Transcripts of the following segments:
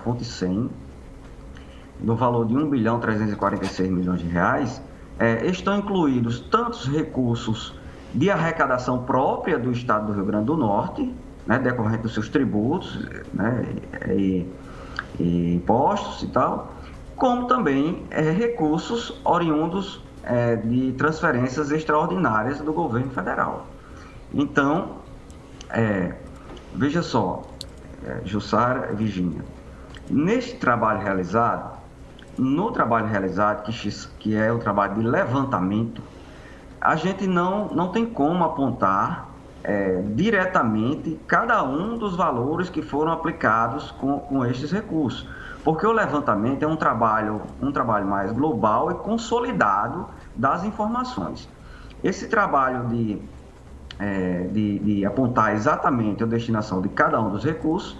fonte 100, no valor de R$ 1.346.000.000, estão incluídos tantos recursos de arrecadação própria do Estado do Rio Grande do Norte, né, decorrente dos seus tributos, né, e impostos e tal, como também recursos oriundos de transferências extraordinárias do governo federal. Então, veja só, Jussara e Virgínia, neste trabalho realizado, que é o trabalho de levantamento, a gente não tem como apontar diretamente cada um dos valores que foram aplicados com estes recursos, porque o levantamento é um trabalho mais global e consolidado das informações. Esse trabalho de apontar exatamente a destinação de cada um dos recursos,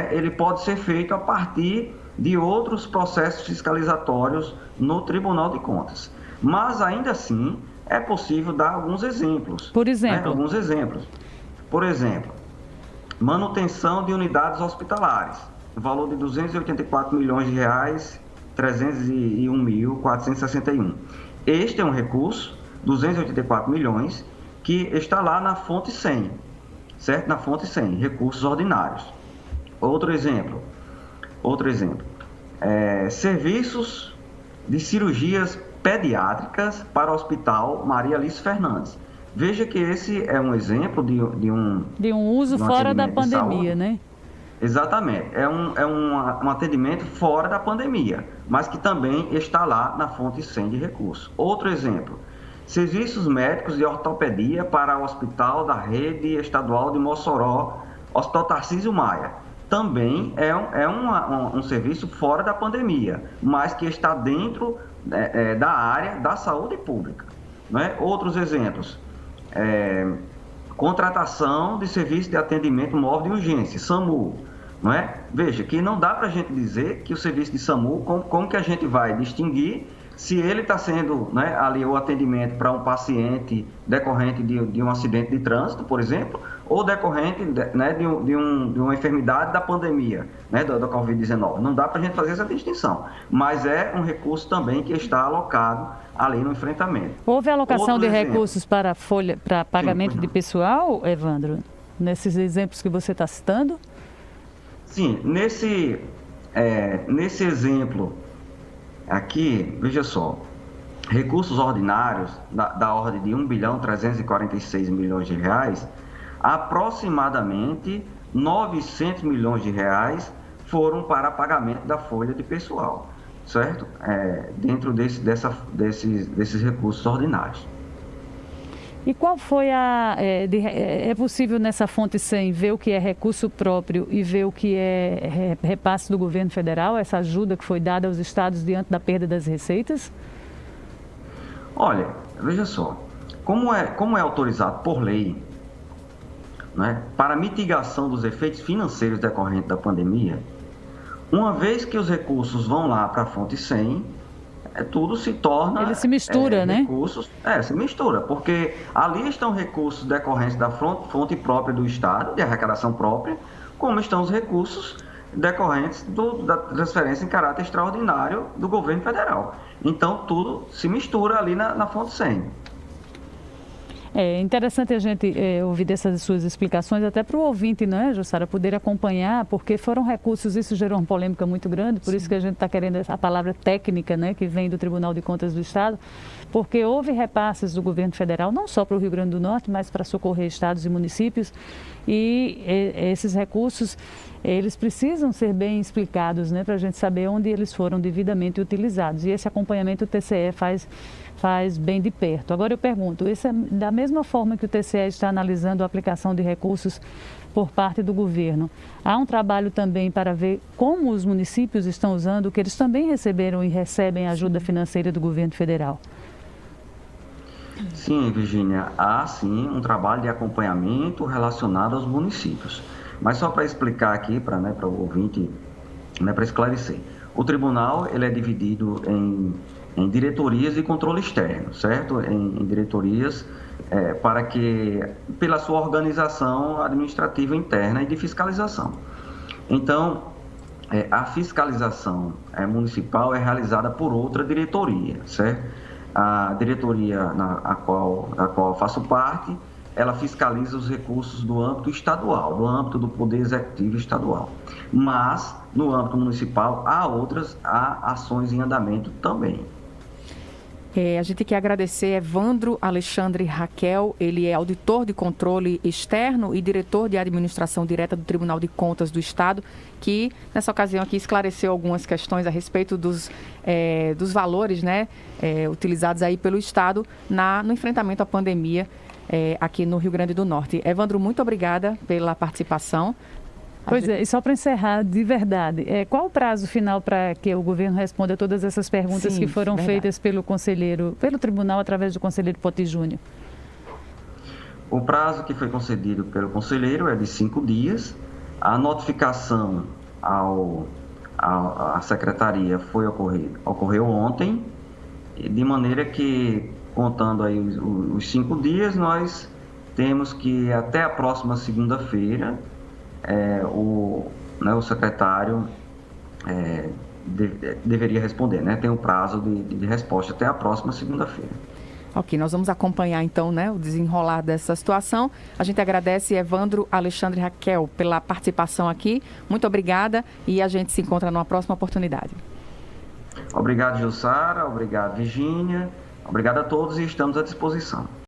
ele pode ser feito a partir de outros processos fiscalizatórios no Tribunal de Contas. Mas, ainda assim, é possível dar alguns exemplos. Por exemplo? Alguns exemplos. Por exemplo, manutenção de unidades hospitalares, no valor de R$ 284.301.461. Este é um recurso, 284 milhões, que está lá na fonte 100, certo? Na fonte 100, recursos ordinários. Outro exemplo, serviços de cirurgias pediátricas para o Hospital Maria Alice Fernandes. Veja que esse é um exemplo de um uso fora da pandemia, né? Exatamente, é um atendimento fora da pandemia, mas que também está lá na fonte 100 de recursos. Outro exemplo, serviços médicos de ortopedia para o Hospital da Rede Estadual de Mossoró, Hospital Tarcísio Maia. Também é um serviço fora da pandemia, mas que está dentro da área da saúde pública. Né? Outros exemplos, contratação de serviço de atendimento móvel de urgência, SAMU. Não é? Veja que não dá para a gente dizer que o serviço de SAMU, como que a gente vai distinguir se ele está sendo, né, ali o atendimento para um paciente decorrente de um acidente de trânsito, por exemplo, ou decorrente de uma enfermidade da pandemia, né, da Covid-19. Não dá para a gente fazer essa distinção, mas é um recurso também que está alocado ali no enfrentamento. Houve alocação de recursos para pagamento de pessoal, Evandro, nesses exemplos que você está citando? Sim, nesse exemplo aqui, veja só, recursos ordinários da ordem de R$ 1.346.000.000, aproximadamente R$ 900 milhões foram para pagamento da folha de pessoal, certo? Dentro desses recursos ordinários. E qual foi é possível nessa fonte 100 ver o que é recurso próprio e ver o que é repasse do governo federal, essa ajuda que foi dada aos estados diante da perda das receitas? Olha, veja só, como é autorizado por lei, né, para mitigação dos efeitos financeiros decorrentes da pandemia, uma vez que os recursos vão lá para a fonte 100, tudo se torna... Ele se mistura, né? Recursos, se mistura, porque ali estão recursos decorrentes da fonte própria do Estado, de arrecadação própria, como estão os recursos decorrentes da transferência em caráter extraordinário do governo federal. Então, tudo se mistura ali na fonte 100. É interessante a gente ouvir dessas suas explicações, até para o ouvinte, não é, Jussara, poder acompanhar, porque foram recursos, isso gerou uma polêmica muito grande, por isso que a gente está querendo a palavra técnica, né, que vem do Tribunal de Contas do Estado, porque houve repasses do governo federal, não só para o Rio Grande do Norte, mas para socorrer estados e municípios, e esses recursos, eles precisam ser bem explicados, né, para a gente saber onde eles foram devidamente utilizados, e esse acompanhamento o TCE faz bem de perto. Agora eu pergunto, isso é da mesma forma que o TCE está analisando a aplicação de recursos por parte do governo, há um trabalho também para ver como os municípios estão usando, que eles também receberam e recebem ajuda financeira do governo federal? Sim, Virgínia, há sim um trabalho de acompanhamento relacionado aos municípios. Mas só para explicar aqui, para o ouvinte, para esclarecer, o tribunal ele é dividido em diretorias de controle externo, certo? Em diretorias para que, pela sua organização administrativa interna e de fiscalização. Então, a fiscalização municipal é realizada por outra diretoria, certo? A diretoria a qual eu faço parte, ela fiscaliza os recursos do âmbito estadual, do âmbito do Poder Executivo Estadual. Mas, no âmbito municipal, há ações em andamento também. A gente quer agradecer Evandro Alexandre Raquel, ele é auditor de controle externo e diretor de administração direta do Tribunal de Contas do Estado, que nessa ocasião aqui esclareceu algumas questões a respeito dos valores, né, utilizados aí pelo Estado no enfrentamento à pandemia aqui no Rio Grande do Norte. Evandro, muito obrigada pela participação. Pois é, e só para encerrar, de verdade, qual o prazo final para que o governo responda a todas essas perguntas que foram feitas pelo tribunal através do conselheiro Poti Júnior? O prazo que foi concedido pelo conselheiro é de 5 dias. A notificação à secretaria ocorreu ontem, de maneira que, contando aí os 5 dias, nós temos que até a próxima segunda-feira o secretário deveria responder, né? Tem um prazo de resposta até a próxima segunda-feira. Ok, nós vamos acompanhar então, né, o desenrolar dessa situação. A gente agradece Evandro Alexandre Raquel pela participação aqui. Muito obrigada e a gente se encontra numa próxima oportunidade. Obrigado, Jussara. Obrigado, Virgínia. Obrigado a todos e estamos à disposição.